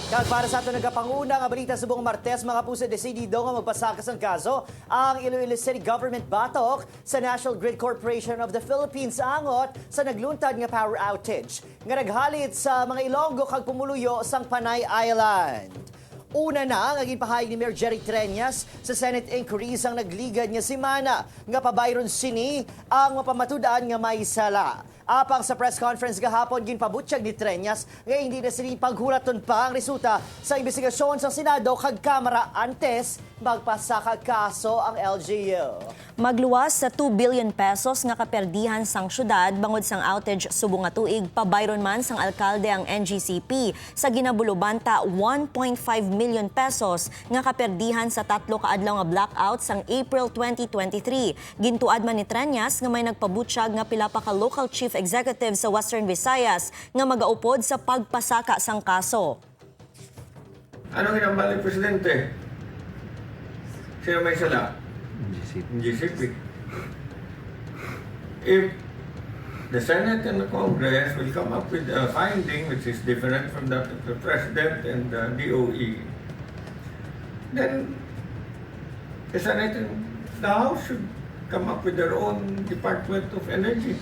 Kag para sa ato nagkapanguna nga balita sa buong Martes, mga puso desidido nga magpasakas ang kaso ang Iloilo City Government batok sa National Grid Corporation of the Philippines angot sa nagluntad nga power outage nga naghalit sa mga Ilonggo kag pumuluyo sang Panay Island. Una na, ang pahayag ni Mayor Jerry Treñas sa Senate inquiries ang nagligad nga simana nga pabayron sini ang mapamatudaan nga may sala. Apang sa press conference gahapon, ginpabutyag ni Treñas nga hindi na sini paghulaton pa ang resulta sa investigasyon sa Senado kag Kamara antes magpasaka kaso ang LGU. Magluwas sa 2 billion pesos nga kaperdihan sang syudad bangod sang outage subong nga tuig pabayron man sang alkalde ang NGCP sa ginabulubanta 1.5 million pesos nga kaperdihan sa 3 kaadlaw nga blackout sang April 2023. Gintuad man ni Treñas nga may nagpabutyag nga pila pa ka local chief executive sa Western Visayas nga magaupod sa pagpasaka sang kaso. Anong ginambalik presidente? Sino may sala? GCP. If the Senate and the Congress will come up with a finding which is different from that of the President and the DOE, then the Senate and the House should come up with their own Department of Energy.